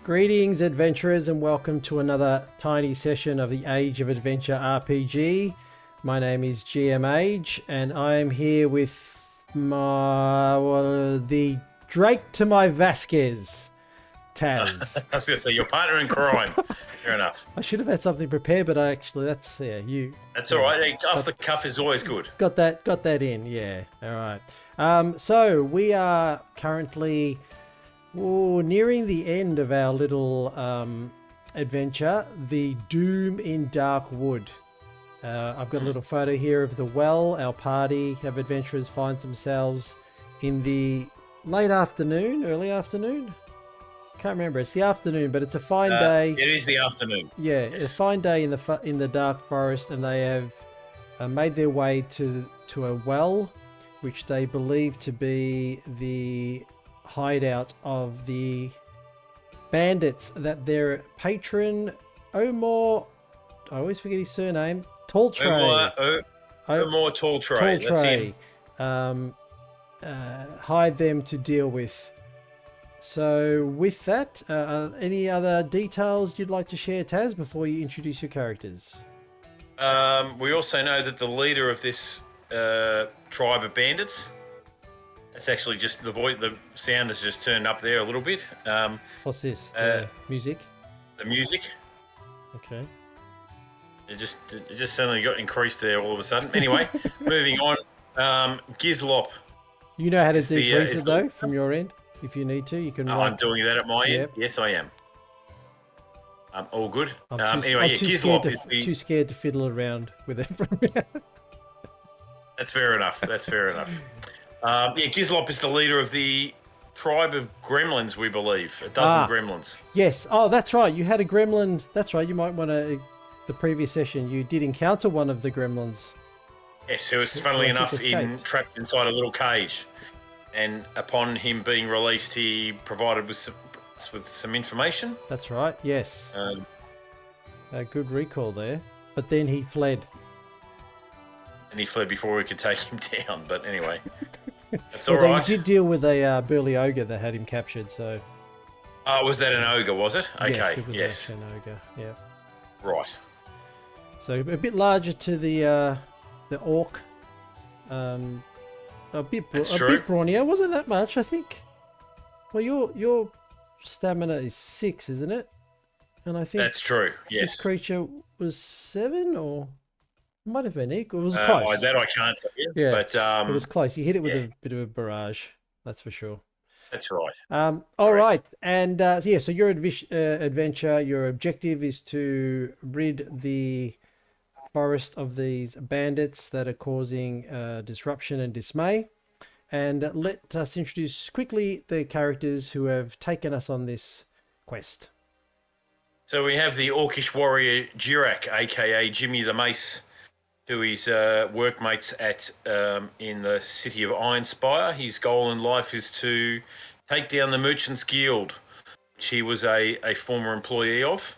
Greetings, adventurers, and welcome to another tiny session of the Age of Adventure RPG. My name is GMH, and I am here with the Drake to my Vasquez, TAZZ. I was going to say, your partner in crime. Fair enough. I should have had something prepared, but that's all right. Off the cuff is always good. Got that in, yeah. All right. So we are currently nearing the end of our little adventure, the Doom in Dark Wood. I've got a little photo here of the well. Our party of adventurers finds themselves in the late afternoon, early afternoon. Can't remember. It's the afternoon, but it's a fine day. It is the afternoon. Yeah, yes. It's a fine day in the dark forest, and they have made their way to a well, which they believe to be the hideout of the bandits that their patron Omar, I always forget his surname, Talltray. Omar Talltray. That's him. Hired them to deal with. So with that, any other details you'd like to share, TAZZ, before you introduce your characters? We also know that the leader of this tribe of bandits, it's actually just the sound has just turned up there a little bit. What's this? Music? The music. Okay. It just suddenly got increased there all of a sudden. Anyway, moving on. Gizlop. You know how to decrease it though, from your end? If you need to, you can. I'm doing that at my end. Yes, I am. All good. Gizlop is too scared to fiddle around with it from here. That's fair enough. Gizlop is the leader of the tribe of gremlins, we believe. A dozen gremlins. Yes. Oh, that's right. You had a gremlin. That's right. You might want to. The previous session, you did encounter one of the gremlins. Yes, who was, funnily enough, trapped inside a little cage. And upon him being released, he provided us with some information. That's right. Yes. A good recall there. But then he fled. And he fled before we could take him down. But anyway, that's all right. You did deal with a burly ogre that had him captured. So. Was that an ogre? Was it? Okay. Yes, it was an ogre. Yeah. Right. So a bit larger to the orc. A bit brawnier. Wasn't that much, I think. Well, your stamina is 6, isn't it? And I think that's true. Yes. This creature was 7, or might have been equal. It was close. That I can't tell you. Yeah, but it was close. You hit it with a bit of a barrage. That's for sure. That's right. All right, and so your adventure, your objective is to rid the forest of these bandits that are causing disruption and dismay. And let us introduce quickly the characters who have taken us on this quest. So we have the orcish warrior Jirak, aka Jimmy the Mace, who is workmates at in the city of Ironspire. His goal in life is to take down the Merchants Guild, which he was a former employee of.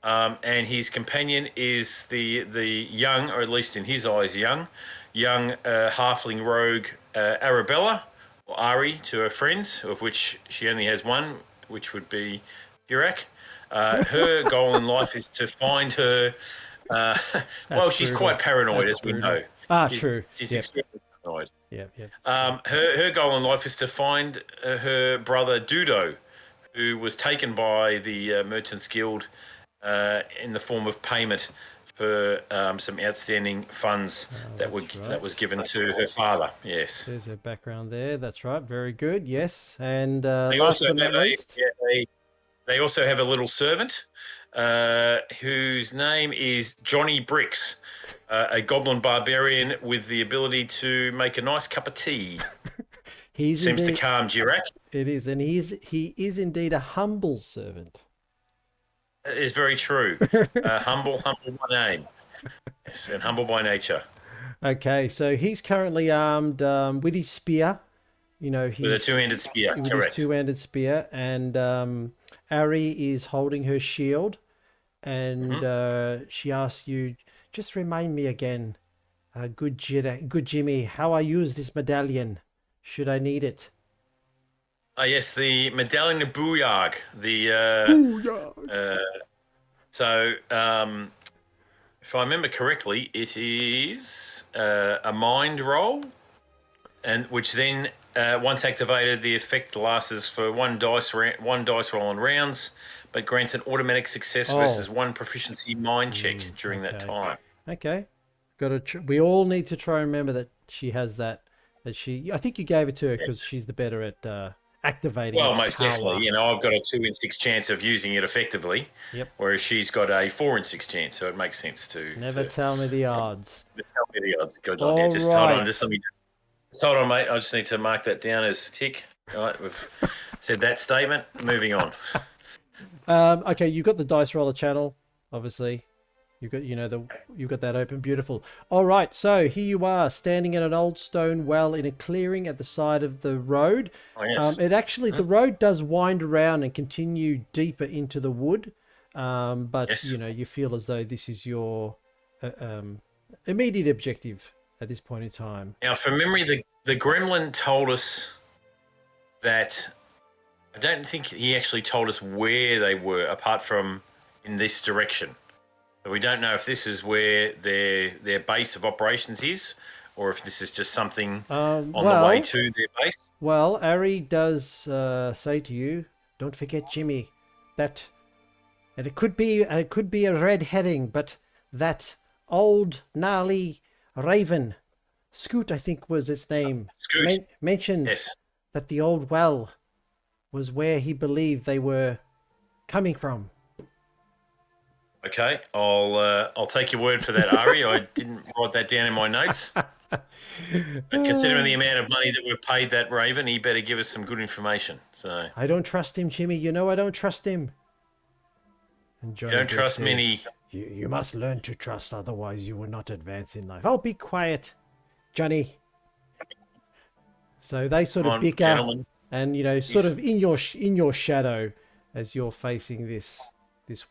And his companion is the young, or at least in his eyes young halfling rogue Arabella, or Ari to her friends, of which she only has one, which would be Jirak. Her goal in life is to find her. She's quite paranoid, as we know. True. She's extremely paranoid. Yeah. Her goal in life is to find her brother Dudo, who was taken by the Merchants Guild in the form of payment for some outstanding funds that was given to her father. Yes. There's her background there. That's right. Very good. Yes. And they last but not least, they also have a little servant whose name is Johnny Bricks, a goblin barbarian with the ability to make a nice cup of tea. Seems to calm Jirak. It is, and he is indeed a humble servant. That is very true. Humble by name. Yes, and humble by nature. Okay, so he's currently armed with his spear. With a two-handed spear, correct. His two-handed spear, and Ari is holding her shield, and she asks you, just remind me again, good Jimmy, how I use this medallion, should I need it. Yes, the medallion of Booyarg. Booyah! So, if I remember correctly, it is a mind roll, and which then, once activated, the effect lasts for one dice roll on rounds, but grants an automatic success versus Oh, one proficiency mind check during that okay. time. Okay. We all need to try and remember that she has that. I think you gave it to her because Yes. she's the better at activating Well, its most definitely. power. You know, I've got a 2 in 6 chance of using it effectively, Yep. whereas she's got a 4 in 6 chance. So it makes sense Never to tell me the odds. tell me the odds. Good on you. All Just hold on. right. Just hold on, mate. I just need to mark that down as a tick. All right, we've said that statement. Moving on. Okay, you've got the dice roller channel, obviously. You've got that open. Beautiful. All right, so here you are standing in an old stone well in a clearing at the side of the road. Oh yes. The road does wind around and continue deeper into the wood, but Yes. you feel as though this is your immediate objective at this point in time. Now, from memory, the gremlin told us that I don't think he actually told us where they were, apart from in this direction. So we don't know if this is where their base of operations is, or if this is just something on the way Well, to their base. well, Ari does say to you, "Don't forget Jimmy. That And it could be a red herring, but that old gnarly raven, Scoot, I think was its name, Scoot. mentioned Yes. that the old well was where he believed they were coming from." Okay. I'll take your word for that, Ari. I didn't write that down in my notes. But considering the amount of money that we've paid that raven, he better give us some good information. So I don't trust him, Jimmy. You know I don't trust him. And you Johnny don't Briggs trust says, many. you must learn to trust, otherwise you will not advance in life. Oh, be quiet, Johnny. So they sort Come of on, bicker, gentlemen. and sort of in your shadow as you're facing this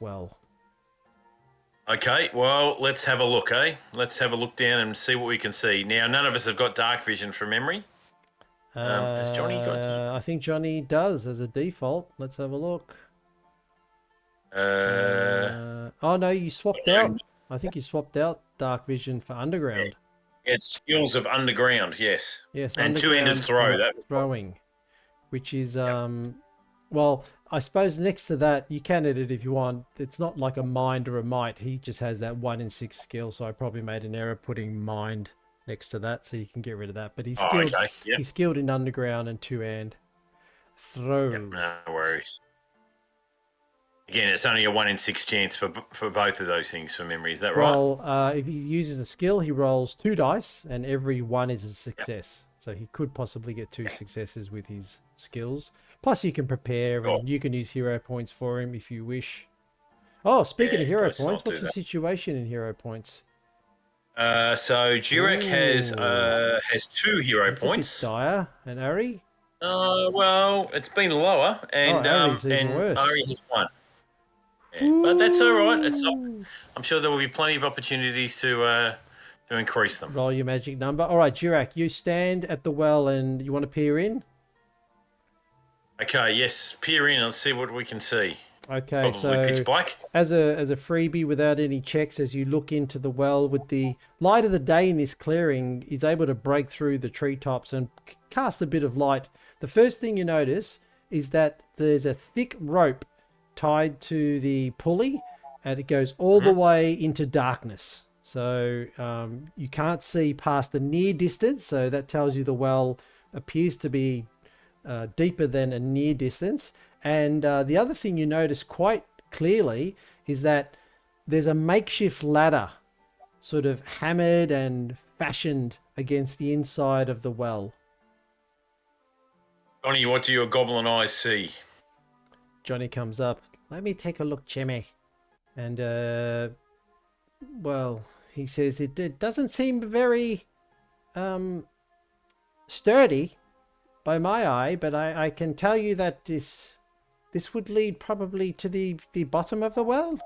well. Okay, well, let's have a look, eh? Let's have a look down and see what we can see. Now, none of us have got dark vision from memory. Has Johnny got? I think Johnny does as a default. Let's have a look. Oh no, you swapped out. I think you swapped out dark vision for underground. It's skills of underground, yes. Yes, And two-handed underground throw. That was throwing, which is well, I suppose next to that you can edit if you want. It's not like a mind or a might. He just has that 1 in 6 skill, so I probably made an error putting mind next to that, so you can get rid of that. But he's skilled. okay. Yep. He's skilled in underground and two-hand throw. Yep, no worries. Again, it's only a 1 in 6 chance for both of those things from memory. Is that right? Well, if he uses a skill, he rolls 2 dice, and every one is a success. So he could possibly get 2 successes with his skills. Plus, you can prepare, and you can use hero points for him if you wish. Oh, speaking of hero points, what's the situation in hero points? So Jurek has 2 hero That's points. a bit dire. And Ari? Well, it's been lower, and Ari's even and worse. Ari has 1. Yeah, but that's all right. I'm sure there will be plenty of opportunities to increase them. Roll your magic number. All right, Jurak, you stand at the well and you want to peer in? Okay, yes, peer in and see what we can see. Okay, Probably so pitch black. as a freebie without any checks, as you look into the well with the light of the day in this clearing, is able to break through the treetops and cast a bit of light. The first thing you notice is that there's a thick rope tied to the pulley, and it goes all the way into darkness. So you can't see past the near distance, so that tells you the well appears to be deeper than a near distance. And the other thing you notice quite clearly is that there's a makeshift ladder sort of hammered and fashioned against the inside of the well. Johnny, what do your goblin eyes see? Johnny comes up. "Let me take a look, Jimmy." And, well, he says it doesn't seem very sturdy by my eye, but I can tell you that this would lead probably to the bottom of the well.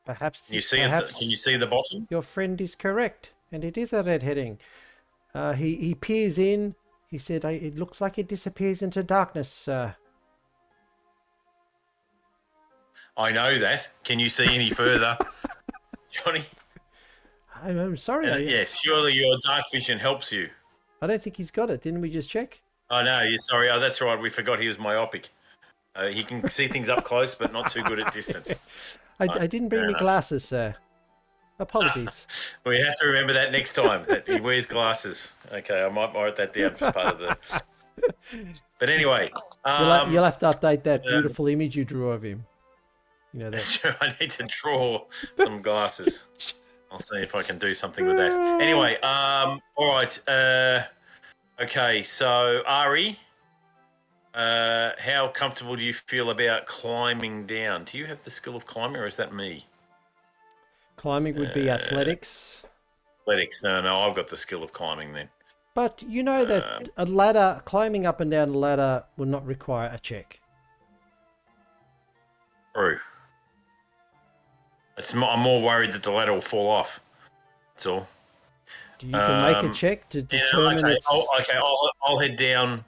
Perhaps Can you see it? Can you see the bottom? your friend is correct, and it is a red herring. He peers in. He said, it looks like it disappears into darkness, sir. I know that. Can you see any further, Johnny? I'm sorry. And yes, surely your dark vision helps you. I don't think he's got it. Didn't we just check? Oh, no, you're sorry. Oh, that's right. We forgot he was myopic. He can see things up close, but not too good at distance. I didn't bring me glasses, sir. Apologies. We have to remember that next time, that he wears glasses. Okay, I might write that down for part of the... But anyway... You'll have to update that beautiful image you drew of him. You know that. Sure, I need to draw some glasses. I'll see if I can do something with that. Anyway, all right. Okay, so Ari, how comfortable do you feel about climbing down? Do you have the skill of climbing, or is that me? Climbing would be athletics. Athletics. No, I've got the skill of climbing then. But you know that a ladder, climbing up and down a ladder will not require a check. True. I'm more worried that the ladder will fall off. That's all. You can make a check to determine okay. its... I'll head down.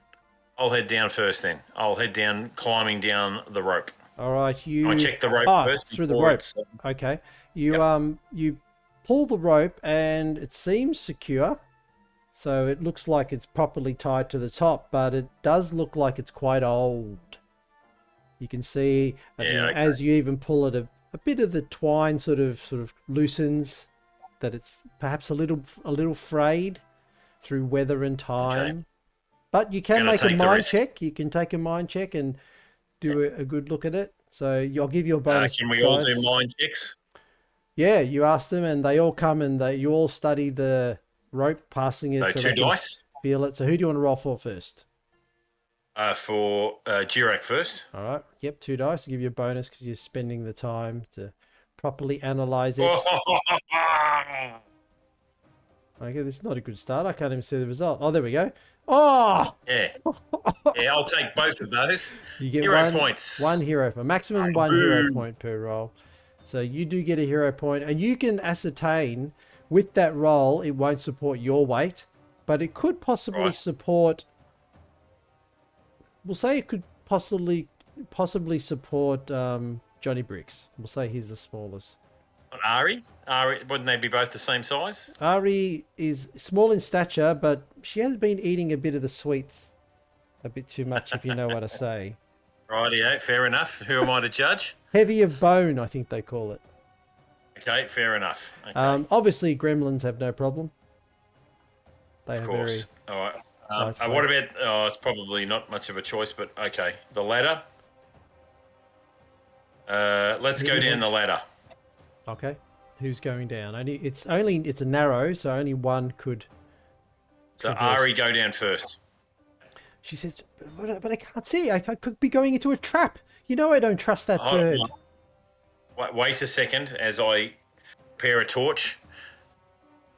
I'll head down first then. I'll head down, climbing down the rope. All right, I check the rope first. Through the rope. Okay. You pull the rope and it seems secure. So it looks like it's properly tied to the top, but it does look like it's quite old. You can see as you even pull it, a bit of the twine sort of loosens, that it's perhaps a little frayed through weather and time. Okay. But you can make a mind check. You can take a mind check and do a good look at it. So I'll give you a bonus. Can we all do mind checks? Yeah, you ask them and they all come and you all study the rope, passing it. So 2 dice? Feel it. So who do you want to roll for first? For Jirak first. All right. Yep, 2 dice. I'll give you a bonus because you're spending the time to properly analyze it. Okay, this is not a good start. I can't even see the result. Oh, there we go. Oh! Yeah. Yeah, I'll take both of those. You get hero points. One hero point. Maximum one hero point per roll. So you do get a hero point, and you can ascertain with that roll it won't support your weight, but it could possibly support... We'll say it could possibly support Johnny Bricks. We'll say he's the smallest. Ari? Wouldn't they be both the same size? Ari is small in stature, but she has been eating a bit of the sweets a bit too much, if you know what I say. Rightio, fair enough. Who am I to judge? Heavy of bone, I think they call it. Okay, fair enough. Okay. Obviously, gremlins have no problem. Of course. All right. What about... it's probably not much of a choice, but okay. The ladder. Let's go down the ladder. Okay. Who's going down? It's a narrow, so only one could. So Ari, go down first. She says, but I can't see. I could be going into a trap. You know I don't trust that bird. Wait a second as I prepare a torch.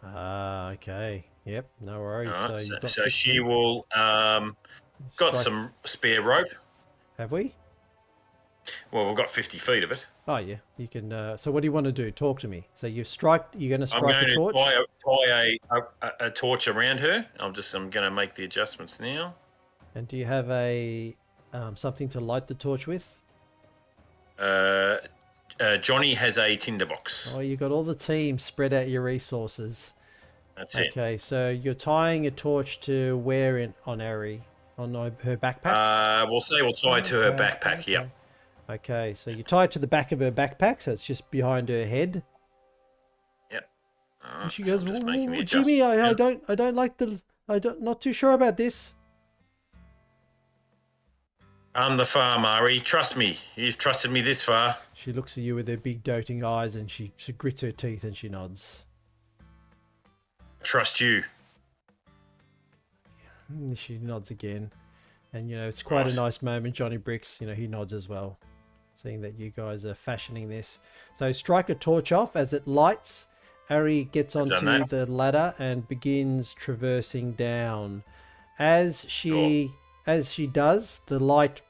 Okay. Yep, no worries. Right, so she will got some spare rope. Have we? Well, we've got 50 feet of it. Oh yeah, you can. So what do you want to do? Talk to me. So you're going to strike a torch. I'm going to tie a torch around her. I'm going to make the adjustments now. And do you have a something to light the torch with? Johnny has a tinderbox. Oh, you got all the team. Spread out your resources. That's it. Okay, so you're tying a torch to where on Ari? On her backpack? We'll tie it to her backpack. Okay. Yep. Okay, so you tie it to the back of her backpack, so it's just behind her head. Yep. And she goes, Jimmy, I don't like not too sure about this. I'm the farmer, Ari. Trust me. You've trusted me this far. She looks at you with her big doting eyes and she grits her teeth and she nods. Trust you. She nods again. And, it's quite a nice moment. Johnny Bricks, he nods as well, seeing that you guys are fashioning this. So strike a torch off as it lights. Ari gets onto the ladder and begins traversing down. As she does, the light,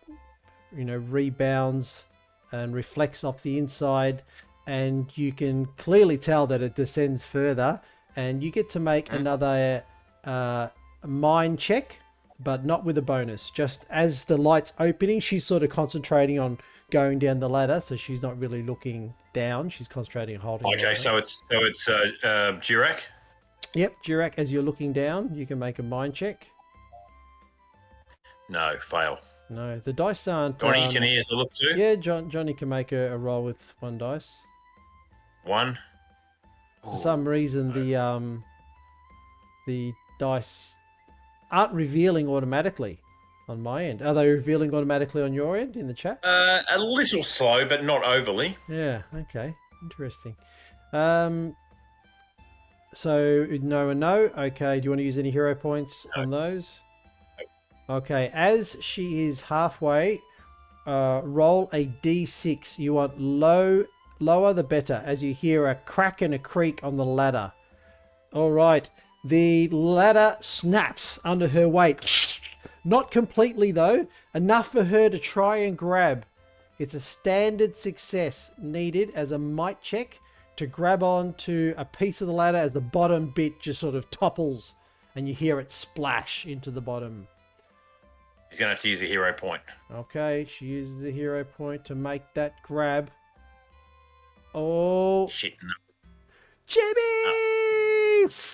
rebounds and reflects off the inside, and you can clearly tell that it descends further. And you get to make another mind check but not with a bonus. Just as the light's opening, she's sort of concentrating on going down the ladder, so she's not really looking down. She's concentrating on holding. Okay, so it's Jirak. Yep, Jirak, as you're looking down, you can make a mind check. No, fail. No, the dice aren't. Johnny, you can hear us look too. Yeah, Johnny can make a roll with one dice. 1. For some reason, the dice aren't revealing automatically on my end. Are they revealing automatically on your end in the chat? A little slow, but not overly. Yeah. Okay. Interesting. So no and no. Okay. Do you want to use any hero points on those? Okay. As she is halfway, roll a d6. You want lower the better. As you hear a crack and a creak on the ladder. All right. The ladder snaps under her weight. Not completely, though. Enough for her to try and grab. It's a standard success needed as a might check to grab onto a piece of the ladder as the bottom bit just sort of topples and you hear it splash into the bottom. He's going to have to use a hero point. Okay, she uses the hero point to make that grab. Oh. Shit, no. Jimmy!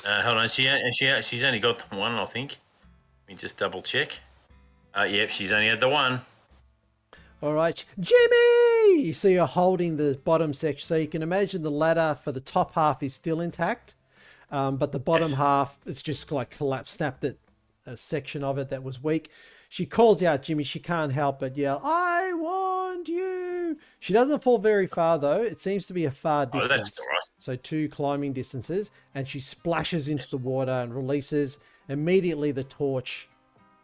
Hold on, she's only got the one, I think. Let me just double check. Yep, she's only had the one. All right, Jimmy! You see her holding the bottom section, so you can imagine the ladder for the top half is still intact, but the bottom half, it's just like collapsed, snapped it, a section of it that was weak. She calls out Jimmy. She can't help but yell, "I want you!" She doesn't fall very far, though. It seems to be a far distance. Oh, that's all right. So 2 climbing distances, and she splashes into the water and releases. Immediately, the torch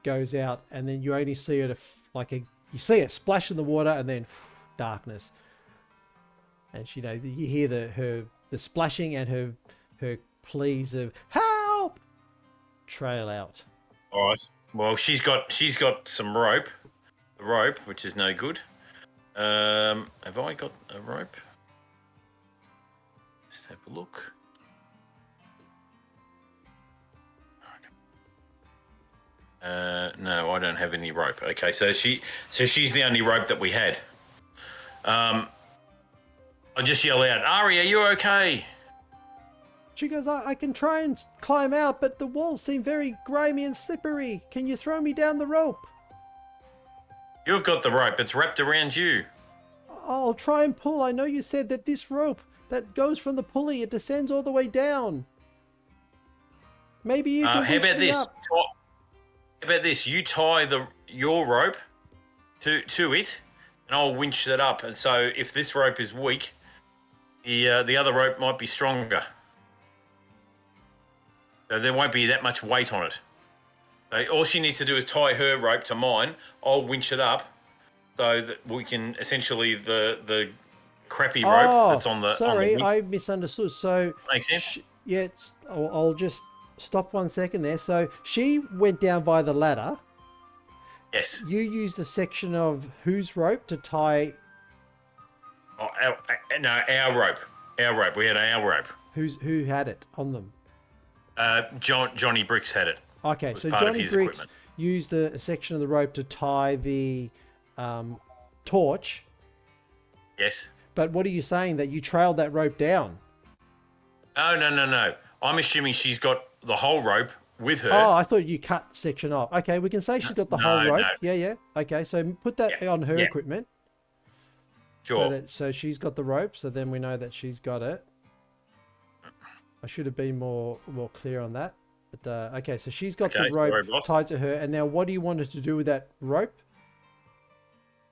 goes out, and then you only see her you see it splash in the water, and then darkness. And you hear the splashing and her pleas of help trail out. All right. Well, she's got some rope, the rope, which is no good. Have I got a rope? Let's have a look. No, I don't have any rope. Okay, so she's the only rope that we had. I just yell out, "Ari, are you okay?" She goes, I can try and climb out, but the walls seem very grimy and slippery. Can you throw me down the rope? You've got the rope. It's wrapped around you. I'll try and pull. I know you said that this rope that goes from the pulley, it descends all the way down. Maybe you can how about this? up. How about this? You tie your rope to it, and I'll winch that up. And so, if this rope is weak, the other rope might be stronger. So there won't be that much weight on it. So all she needs to do is tie her rope to mine. I'll winch it up, so that we can essentially the crappy rope that's on the. Sorry, on the I misunderstood. So makes sense. I'll just stop 1 second there. So she went down by the ladder. Yes. You used a section of whose rope to tie? Oh, our rope. Our rope. We had our rope. Who had it on them? Johnny Bricks had it. Okay, so Johnny Bricks used a section of the rope to tie the torch. Yes. But what are you saying? That you trailed that rope down? No. I'm assuming she's got the whole rope with her. Oh, I thought you cut section off. Okay, we can say she's got the whole rope. No. Yeah. Okay, so put that on her equipment. Sure. So she's got the rope, so then we know that she's got it. I should have been more clear on that. But okay, so she's got the rope tied to her. And now what do you want her to do with that rope?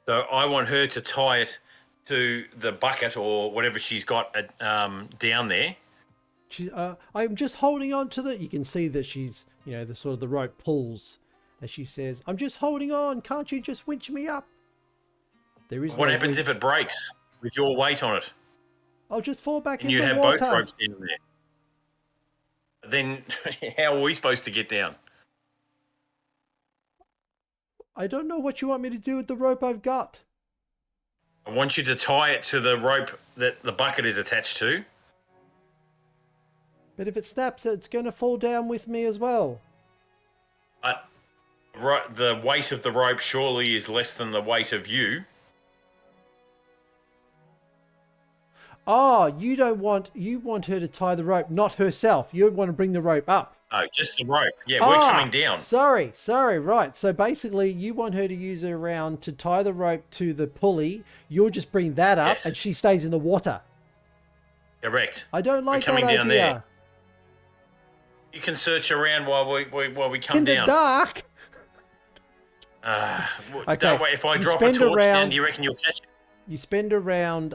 So I want her to tie it to the bucket or whatever she's got down there. I'm just holding on to the... You can see that she's, the sort of the rope pulls as she says, "I'm just holding on. Can't you just winch me up?" There is. What happens if it breaks with your weight on it? I'll just fall back in the water. And you have both ropes in there. Then how are we supposed to get down? I don't know what you want me to do with the rope I've got. I want you to tie it to the rope that the bucket is attached to. But if it snaps, it's going to fall down with me as well. But Right, the weight of the rope surely is less than the weight of you. Oh, you want her to tie the rope, not herself. You want to bring the rope up. No, just the rope. Yeah, we're coming down. Sorry, right. So basically, you want her to use her round to tie the rope to the pulley. You'll just bring that up, Yes. and she stays in the water. Correct. I don't like We're coming that down idea. there. You can search around while we come In the down. dark. Okay. Okay. If I You drop a spend torch around- down, do you reckon you'll catch it? You spend a round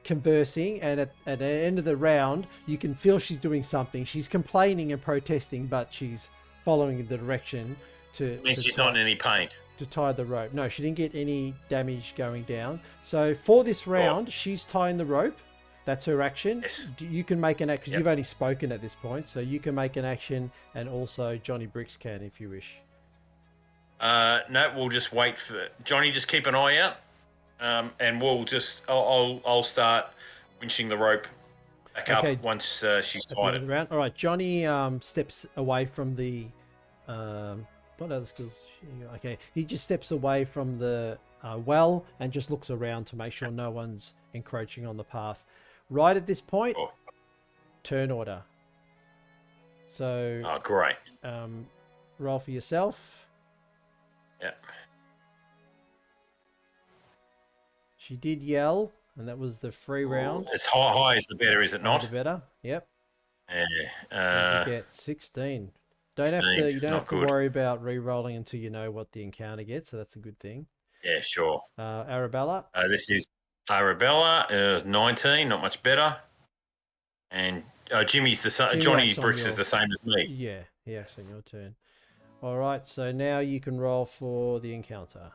conversing, and at the end of the round, you can feel she's doing something. She's complaining and protesting, but she's following the direction to. Means to she's tie, not in any pain. to tie the rope. No, she didn't get any damage going down. So for this round, she's tying the rope. That's her action. Yes. You can make an action because Yep. you've only spoken at this point, so you can make an action, and also Johnny Bricks can if you wish. No, we'll just wait for Johnny. Just keep an eye out, and we'll just. I'll start winching the rope back Okay. up once she's At the end tied of it. the round. All right, Johnny steps away from the. What other skills? Okay, he just steps away from the well and just looks around to make sure no one's encroaching on the path. Right at this point, Oh. turn order. So Oh, great. roll for yourself. Yeah. She did yell, and that was the free round. It's high is the better, is it The not? better. Yep. Yeah. You get 16. Don't have 16, to. You don't not have to good. worry about re-rolling until you know what the encounter gets. So that's a good thing. Yeah, sure. Arabella. This is Arabella, 19, not much better. And Jimmy's the same. Jimmy Johnny acts on Bricks your- is the same as me. Yeah, on your turn. All right, so now you can roll for the encounter.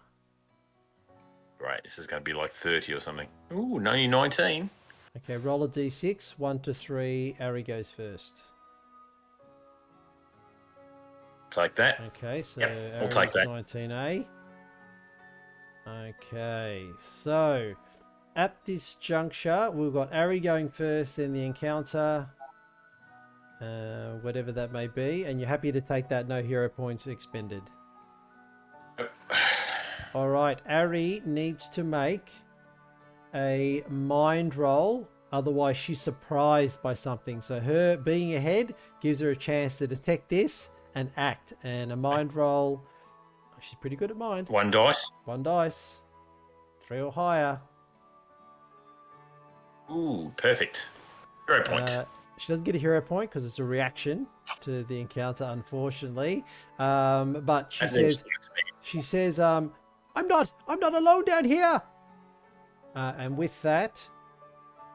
Great. This is going to be like 30 or something. Ooh, only 19. Okay, roll a d6, 1 to 3. Ari goes first. Take that. Okay, so Yep, we'll Ari's take that. 19A. Okay, so at this juncture, we've got Ari going first, then the encounter, whatever that may be, and you're happy to take that, no hero points expended. All right, Ari needs to make a mind roll, otherwise she's surprised by something. So her being ahead gives her a chance to detect this and act. And a mind roll, she's pretty good at mind. 1 dice. 1 dice, 3 or higher. Ooh, perfect. 0 points. She doesn't get a hero point because it's a reaction to the encounter, unfortunately. But she says, I'm not alone down here. And with that,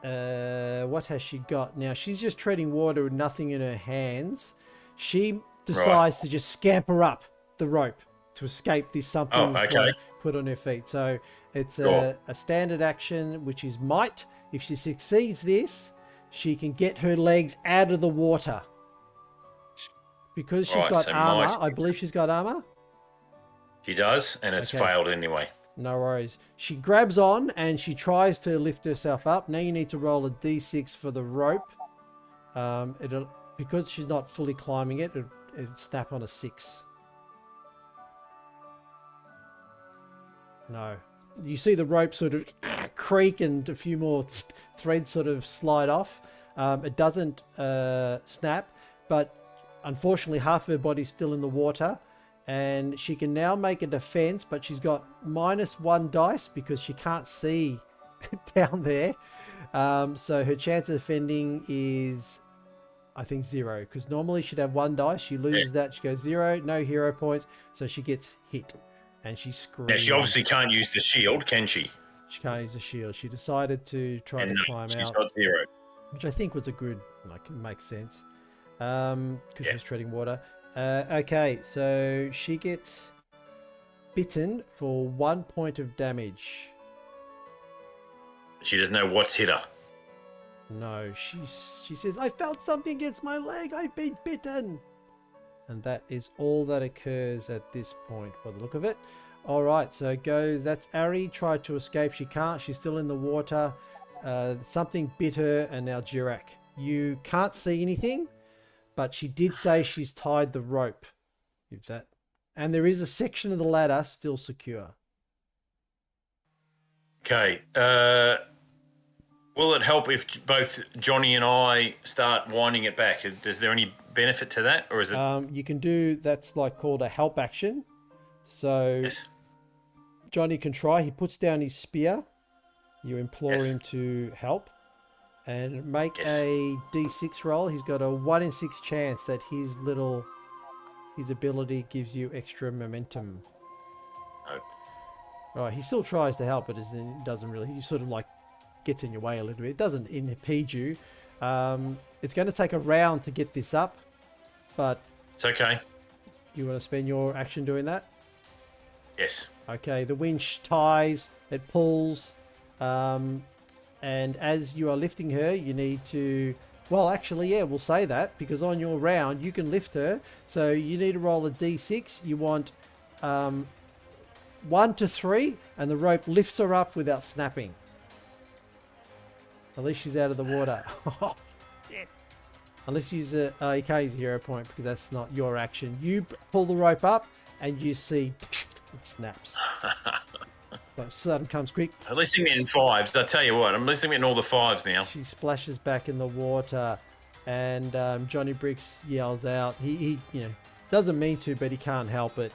what has she got now? She's just treading water with nothing in her hands. She decides to just scamper up the rope to escape this something put on her feet. So it's a standard action, which is might. If she succeeds this, she can get her legs out of the water. Because she's got armor, I believe she's got armor. She does, and it's failed anyway. No worries. She grabs on and she tries to lift herself up. Now you need to roll a d6 for the rope. Because she's not fully climbing it, it'll snap on a 6. No. You see the rope sort of creak and a few more threads sort of slide off. It doesn't snap, but unfortunately half her body's still in the water. And she can now make a defense, but she's got -1 dice because she can't see down there. So her chance of defending is, I think, 0. Because normally she'd have 1 dice. She loses that. She goes 0. No hero points. So she gets hit. And she screams. Now, she obviously can't use the shield, can she? She can't use the shield. She decided to try to climb out. She's got 0. Which I think was a good, makes sense. Because she's treading water. Okay, so she gets bitten for 1 point of damage. She doesn't know what's hit her. No, she says, I felt something against my leg. I've been bitten. And that is all that occurs at this point by the look of it. All right, so it goes. That's Ari. Tried to escape. She can't. She's still in the water. Something bit her, and now Jirak. You can't see anything, but she did say she's tied the rope. If that, And there is a section of the ladder still secure. Okay. Will it help if both Johnny and I start winding it back? Is there any benefit to that, or is it? You can do, that's like called a help action. So Yes. Johnny can try. He puts down his spear. You implore Yes. him to help. And make Yes. a d6 roll. He's got a 1 in 6 chance that his ability gives you extra momentum. Oh. Right, he still tries to help, but it doesn't really. He sort of like gets in your way a little bit. It doesn't impede you. It's going to take a round to get this up, but It's okay. you want to spend your action doing that? Yes. Okay, the winch ties, it pulls, and as you are lifting her, you need to, well, actually, yeah, we'll say that, because on your round, you can lift her, so you need to roll a d6. You want 1 to 3, and the rope lifts her up without snapping. At least she's out of the water. Unless you use you can't use a hero point, because that's not your action. You pull the rope up, and you see it snaps. But sudden comes quick. At least I'm getting 5s. I tell you what, I'm at least I'm getting all the 5s now. She splashes back in the water, and Johnny Bricks yells out. He doesn't mean to, but he can't help it.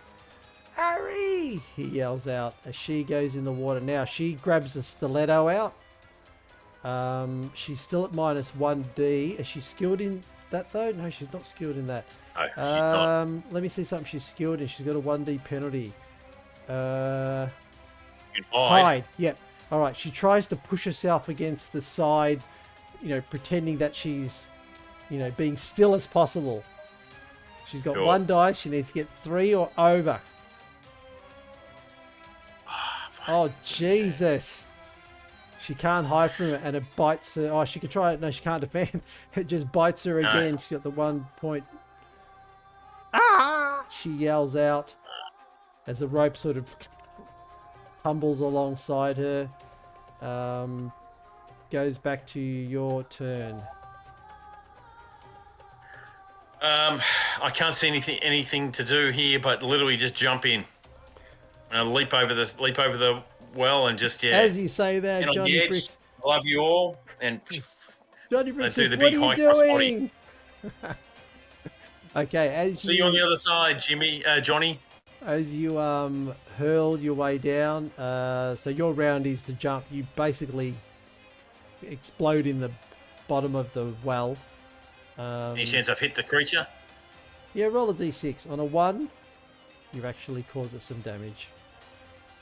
Harry! He yells out as she goes in the water. Now she grabs the stiletto out. She's still at -1d. Is she skilled in that though? No, she's not skilled in that. No, she's not. Let me see something she's skilled in. She's got a 1d penalty. You can hide. Yep. All right. She tries to push herself against the side, pretending that she's, being still as possible. She's got Sure. 1 dice. She needs to get 3 or over. Oh, Jesus. She can't hide from it, and it bites her. Oh, she can try it. No, she can't defend. It just bites her again. She's got the 1 point. Ah! She yells out as the rope sort of tumbles alongside her. Goes back to your turn. I can't see anything to do here, but literally just jump in. And leap over the well and just As you say that, get on the Johnny edge. Bricks. Love you all, and Johnny Bricks do says, the "What big are you high cross body." doing?" Okay, as See you on the other side, Johnny. As you hurl your way down, so your round is to jump. You basically explode in the bottom of the well. Any chance I've hit the creature? Yeah, roll a d6. On a 1, you've actually caused it some damage.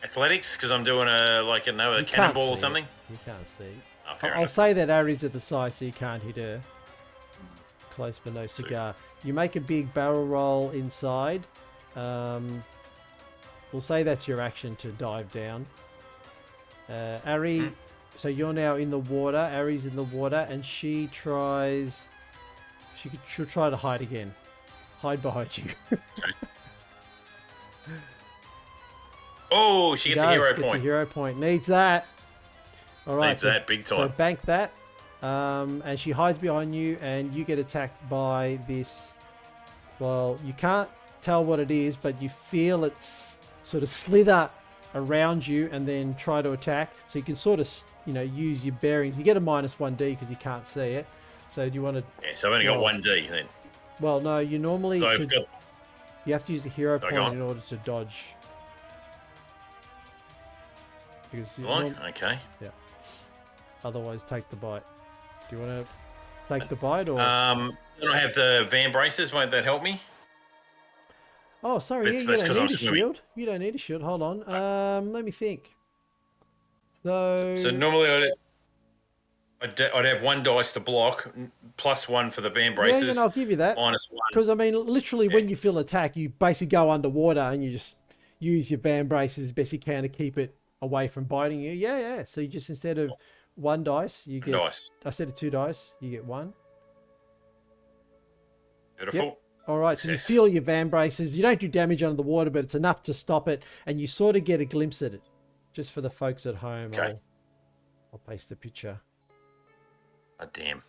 Athletics, because I'm doing a You can't cannonball or see something. it. You can't see. Oh, fair I'll enough. say that Ari's at the side, so you can't hit her. Close but no cigar. You make a big barrel roll inside. We'll say that's your action to dive down. Ari, so you're now in the water. Ari's in the water, and she'll try to hide again. Hide behind you. Oh, she gets a hero Gets a point. hero point. Needs that. All right. Needs that big So time. bank that. And she hides behind you, and you get attacked by this. Well, you can't tell what it is, but you feel it's sort of slither around you and then try to attack. So you can sort of, use your bearings. You get a -1d because you can't see it. So do you want to? Yeah, so I've only got 1D then. Well, no. You normally So I've got. you have to use the hero Sorry, point go on. in order to dodge. Because Okay. otherwise, take the bite. Do you want to take the bite or? Then I have the van braces. Won't that help me? Oh, sorry. It's- Yeah, you it's 'cause don't I'm need a swimming. shield. You don't need a shield. Hold on. Let me think. So normally I'd have 1 dice to block, +1 for the van braces, I'll give you that. -1. Because, I mean, literally, when you feel attack, you basically go underwater and you just use your van braces as best you can to keep it away from biting you. Yeah. So you just, instead of 1 dice, you get... Dice. Instead of 2 dice, you get 1. Beautiful. All right, so you Success. feel your van braces. You don't do damage under the water, but it's enough to stop it, and you sort of get a glimpse at it. Just for the folks at home, Okay. I'll paste the picture. Oh, damn.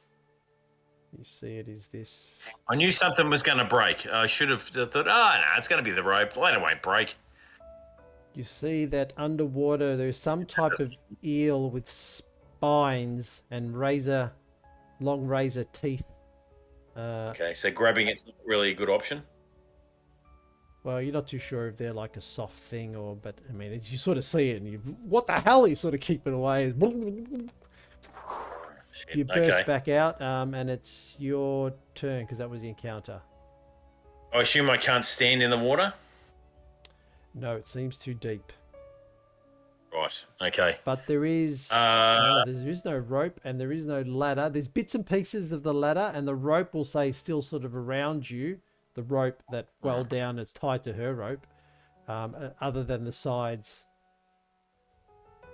You see it is this. I knew something was going to break. I should have thought, no, it's going to be the rope. Later won't break. You see that underwater there's some type of eel with spines and long razor teeth. Okay, so grabbing it's not really a good option. Well, you're not too sure if they're like a soft thing but I mean, you sort of see it and what the hell? You sort of keep it away. You burst back out, and it's your turn because that was the encounter. I assume I can't stand in the water? No, it seems too deep. Right, okay. But there is there is no rope and there is no ladder. There's bits and pieces of the ladder, and the rope will say still sort of around you. The rope that well down is tied to her rope, other than the sides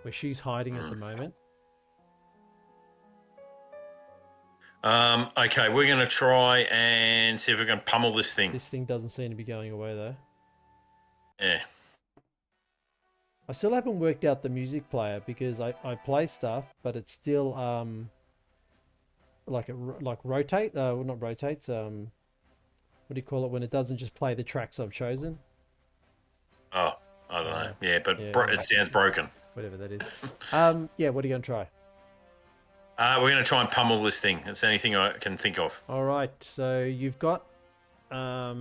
where she's hiding at the moment. Okay, we're going to try and see if we can pummel this thing. This thing doesn't seem to be going away, though. Yeah. I still haven't worked out the music player because I play stuff, but it's still like rotate. Well, not rotates. What do you call it when it doesn't just play the tracks I've chosen? Oh, I don't know. Yeah, but it sounds broken. Whatever that is. Yeah, what are you going to try? We're going to try and pummel this thing. It's anything I can think of. All right. So you've got. Let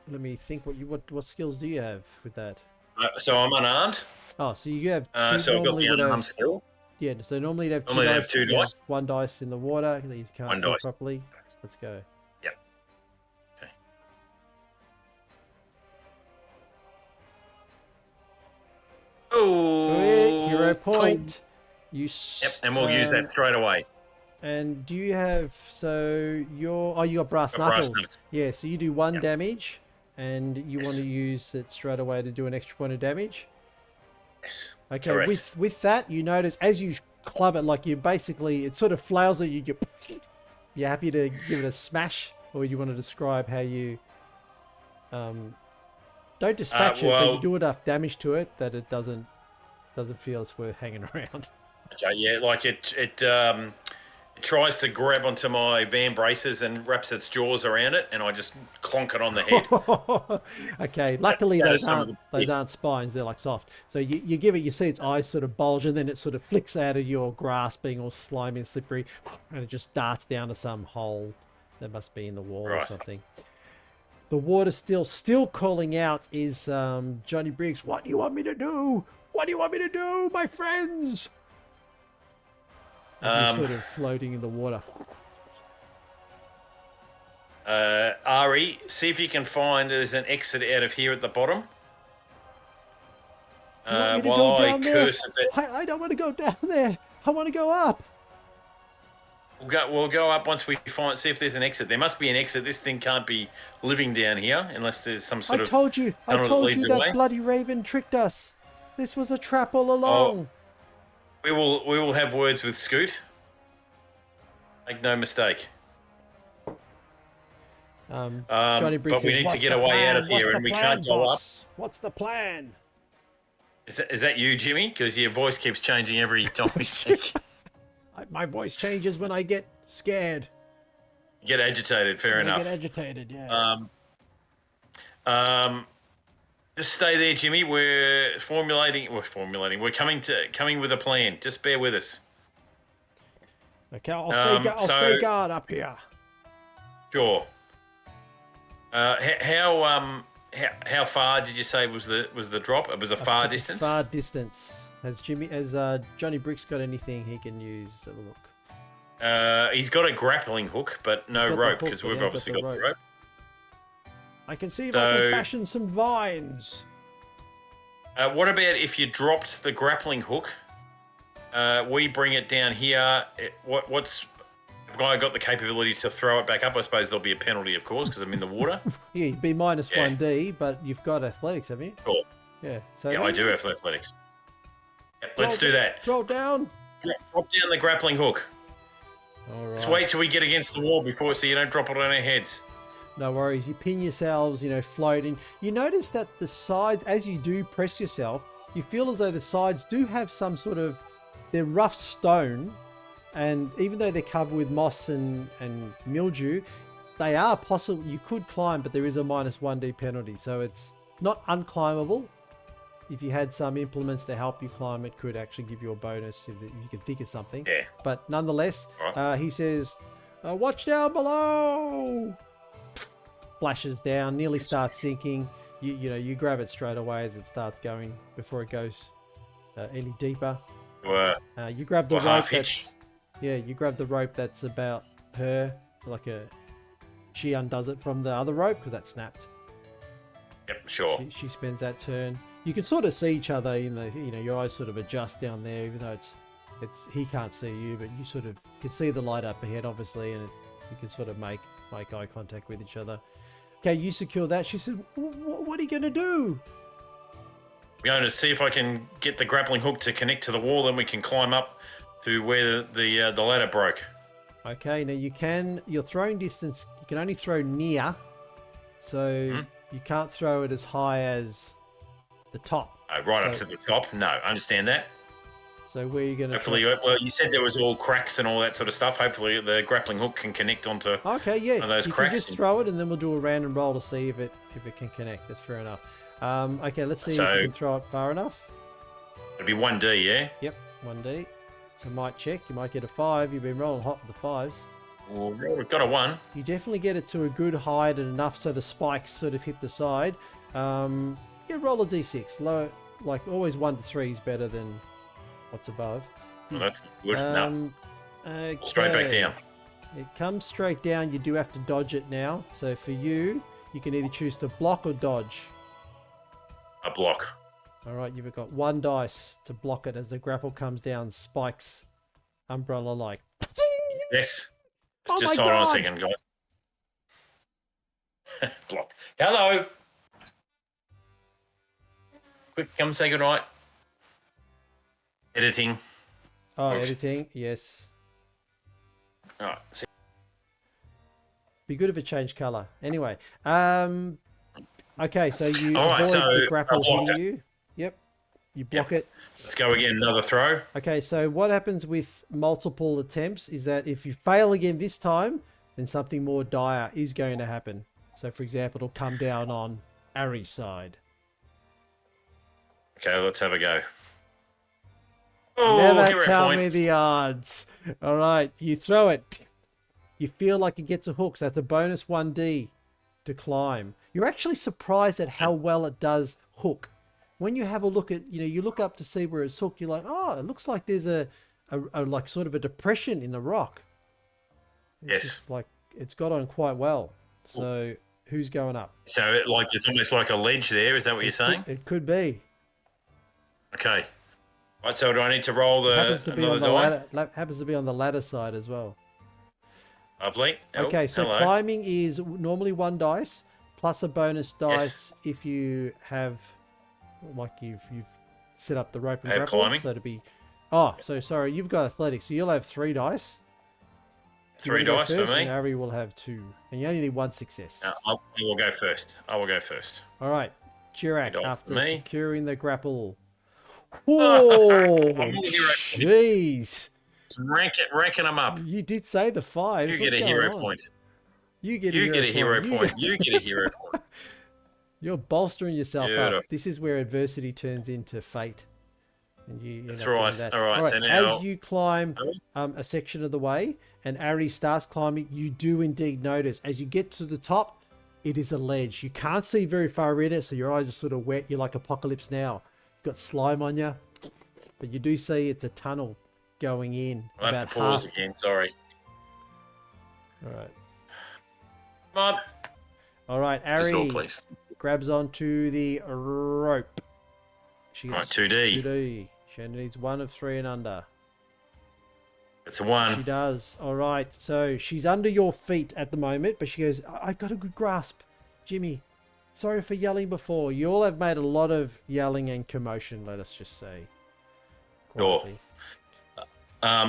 me think. What skills do you have with that? So I'm unarmed. Oh, so you have. So I've got the unarmed skill. Yeah. So normally you'd have two normally dice. Have two dice. One dice in the water. You can't see properly. Let's go. Yep. Okay. Oh. Hero point. Yep, and we'll use that straight away. And do you have you got brass knuckles? Yeah, so you do one damage, and you want to use it straight away to do an extra point of damage. Yes. Okay. Correct. With that, you notice as you club it, like it sort of flails at you. You're happy to give it a smash, or you want to describe how you don't dispatch it, but you do enough damage to it that it doesn't feel it's worth hanging around. Okay, yeah, like it tries to grab onto my van braces and wraps its jaws around it, and I just clonk it on the head. Okay, luckily those aren't spines; they're like soft. So you give it, you see its eyes sort of bulge, and then it sort of flicks out of your grasp, being all slimy and slippery, and it just darts down to some hole that must be in the wall or something. The water still calling out is Johnny Briggs. What do you want me to do? What do you want me to do, my friends? As you're sort of floating in the water. Ari, see if you can find there's an exit out of here at the bottom. While I curse at that. I don't want to go down there. I want to go up. We'll go up once we see if there's an exit. There must be an exit. This thing can't be living down here unless there's some sort of. I told you that bloody raven tricked us. This was a trap all along. We will have words with Scoot. Make no mistake. Johnny Briggs but we need to get away out of here, and we can't go up. What's the plan? Is that you, Jimmy? Because your voice keeps changing every time we speak. My voice changes when I get scared. You get agitated. Fair enough. I get agitated. Yeah. Just stay there, Jimmy. We're formulating. We're coming with a plan. Just bear with us. Okay, I'll stay guard up here. Sure. How far did you say was the drop? It was a far distance. Far distance. Has Johnny Briggs got anything he can use? Let's have a look. He's got a grappling hook, but no rope because we've obviously got the rope. I can see if I can fashion some vines. What about if you dropped the grappling hook? We bring it down here. If I got the capability to throw it back up, I suppose there'll be a penalty, of course, because I'm in the water. Yeah, you'd be minus 1D, but you've got athletics, haven't you? Sure. Yeah. So I do have athletics. Yep, let's do that. Throw it down. Drop down the grappling hook. All right. Let's wait till we get against the wall so you don't drop it on our heads. No worries. You pin yourselves, floating. You notice that the sides, as you do press yourself, you feel as though the sides do have some sort of, they're rough stone, And even though they're covered with moss and mildew, they are possible. You could climb, but there is a -1D penalty. So it's not unclimbable. If you had some implements to help you climb, it could actually give you a bonus if you can think of something. Yeah. But nonetheless, Right. he says, watch down below. Splashes down, nearly starts sinking. You know, you grab it straight away as it starts going before it goes any deeper. You grab the rope half hitch. you grab the rope that's about her, she undoes it from the other rope because that snapped. Yep, sure. She spends that turn. You can sort of see each other in the, your eyes sort of adjust down there, even though it's he can't see you, but you sort of can see the light up ahead, obviously, and you can sort of make eye contact with each other. Okay, you secure that. She said, "What are you going to do?" I'm going to see if I can get the grappling hook to connect to the wall, then we can climb up to where the ladder broke. Okay, now your throwing distance, you can only throw near, so you can't throw it as high as the top. Right up to the top. No, I understand that. So where are you going to... Hopefully, well, you said there was all cracks and all that sort of stuff. Hopefully the grappling hook can connect onto Okay, yeah. one of those you cracks. Can just throw it and then we'll do a random roll to see if it can connect. That's fair enough. Okay, let's see if you can throw it far enough. It'd be 1D, yeah? Yep, 1D. So might check. You might get a 5. You've been rolling hot with the 5s. Well, we've got a 1. You definitely get it to a good height and enough so the spikes sort of hit the side. Yeah, roll a D6. Low, like always 1 to 3 is better than what's above. Well, that's good. No. Okay. Straight back down. It comes straight down. You do have to dodge it now. So for you can either choose to block or dodge. A block. All right, you've got 1 dice to block it as the grapple comes down, spikes, umbrella-like. Yes. Oh Just my hold on a God. second, guys. Block. Hello. Quick, come say goodnight. Editing. Oh, editing, yes. All right. See. Be good if it changed color. Anyway, okay, so you All right, avoid so the grapple I blocked hitting you. Yep, you block it. Let's go again. Another throw. Okay, so what happens with multiple attempts is that if you fail again this time, then something more dire is going to happen. So, for example, it'll come down on Ari's side. Okay, let's have a go. Oh, Never hero tell point. me the odds. All right, you throw it. You feel like it gets a hook, so that's a bonus 1D to climb. You're actually surprised at how well it does hook. When you have a look at, you look up to see where it's hooked, you're like, oh, it looks like there's a like sort of a depression in the rock. Yes. It's got on quite well. So who's going up? So, it's almost like a ledge there. Is that what you're saying? It could be. Okay. Right. So, do I need to roll the Happens to be on another the die? ladder. Happens to be on the ladder side as well. Lovely. Oh, Okay, so hello. climbing is normally 1 dice plus a bonus dice if you have, you've set up the rope and Have grapple. climbing. So to be, so sorry, you've got athletics, so you'll have 3 dice. 3 You wanna go dice for first, me. And Ari will have 2, and you only need 1 success. I will go first. I will go first. All right, Chirac, Good after for me. securing the grapple. I'm Whoa, a hero. jeez! Ranking them up. You did say the 5s. You What's get a going hero on? point. You get You get a hero You- point. You get a hero point. You're bolstering yourself up. Beautiful. This is where adversity turns into fate. And you That's end up right. doing that. All right, so now- as you climb a section of the way and Ari starts climbing, you do indeed notice as you get to the top, it is a ledge. You can't see very far in it, so your eyes are sort of wet. You're like Apocalypse Now. You've got slime on you, but you do see it's a tunnel going in. I'll have to pause again. Sorry. All right. Come on. All right, Just all, Ari please. grabs onto the rope. She All right, gets 2D. 2D. She only needs 1 of 3 and under. It's a She 1. does. All right. So she's under your feet at the moment, but she goes, I've got a good grasp. Jimmy, sorry for yelling before. You all have made a lot of yelling and commotion, let us just say. Sure. Quietly.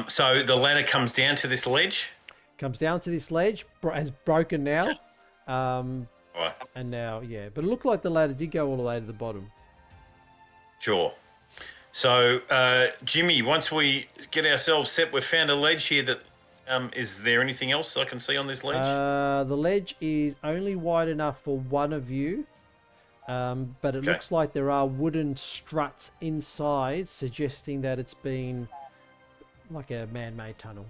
So the ladder comes down to this ledge. Comes down to this ledge, has broken now. All right. And now, yeah. But it looked like the ladder did go all the way to the bottom. Sure. So, Jimmy, once we get ourselves set, we've found a ledge here that. Is there anything else I can see on this ledge? The ledge is only wide enough for one of you, but it Okay. looks like there are wooden struts inside, suggesting that it's been like a man-made tunnel.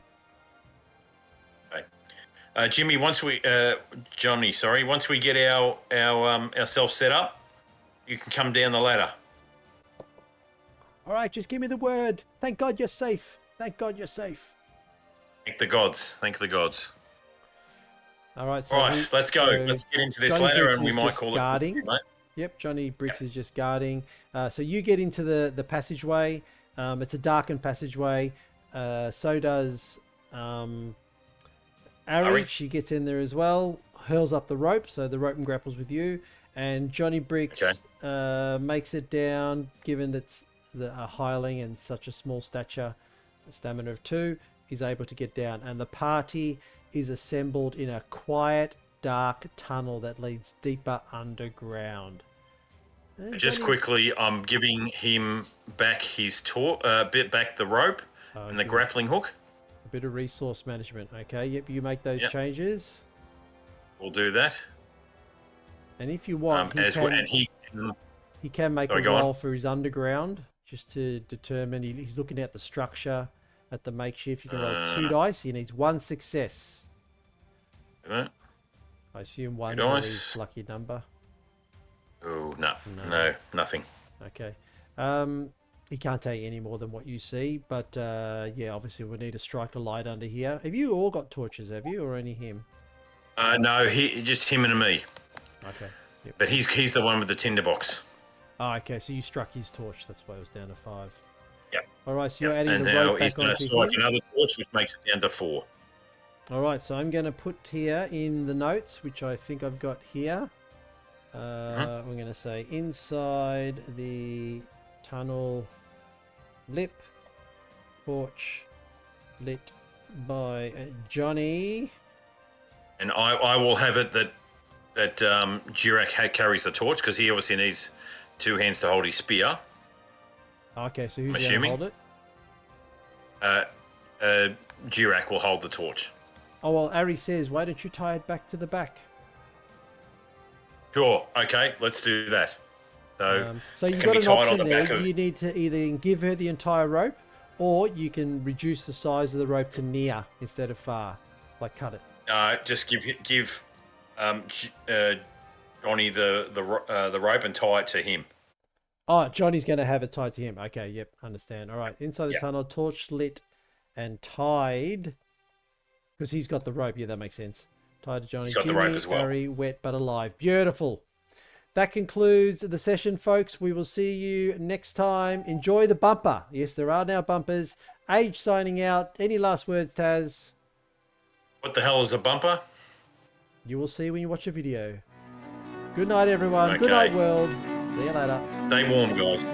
Okay. Jimmy, Johnny, sorry, once we get ourselves set up, you can come down the ladder. All right, just give me the word. Thank God you're safe. Thank God you're safe. Thank the gods. Thank the gods. All right, so All right, let's go. Let's get into this Johnny ladder, Briggs and we is might just call guarding. it. Mate. Yep, Johnny Briggs is just guarding. So you get into the passageway. It's a darkened passageway. So does Ari. She gets in there as well. Hurls up the rope, so the rope and grapples with you. And Johnny Briggs makes it down, given it's a hireling and such a small stature, a stamina of 2. He's able to get down, and the party is assembled in a quiet, dark tunnel that leads deeper underground. And Just quickly, I'm giving him back his bit back the rope and the grappling hook. A bit of resource management. Okay, yep, you make those changes. We'll do that. And if you want, he can make a roll for his underground, just to determine. He's looking at the structure, at the makeshift. You can roll 2 dice. He needs 1 success. I assume 1 is his lucky number. Oh, no, nothing. Okay. He can't take any more than what you see, but yeah, obviously we'll need to strike a light under here. Have you all got torches, have you, or only him? No, just him and me. Okay. Yep. But he's the one with the tinderbox. Oh, okay, so you struck his torch. That's why it was down to 5. Yep. All right, so you're adding and the now rope back he's going to onto strike here. another torch, which makes it down to 4. All right, so I'm going to put here in the notes, which I think I've got here. I'm going to say inside the tunnel lip, torch lit by Johnny. And I will have it that Jirak carries the torch, because he obviously needs 2 hands to hold his spear. Okay, so who's going to hold it? Jirak will hold the torch. Oh, well, Ari says, why don't you tie it back to the back? Sure. Okay, let's do that. So you've got an option there. You need to either give her the entire rope, or you can reduce the size of the rope to near instead of far, like cut it. Just give Johnny the rope and tie it to him. Oh, Johnny's going to have it tied to him. Okay, yep, understand. All right, inside the tunnel, torch lit and tied, because he's got the rope. Yeah, that makes sense. Tied to Johnny. He's got the rope as well. Very wet but alive. Beautiful. That concludes the session, folks. We will see you next time. Enjoy the bumper. Yes, there are now bumpers. Age signing out. Any last words, Taz? What the hell is a bumper? You will see when you watch a video. Good night, everyone. Okay. Good night, world. See you later. Stay warm, guys.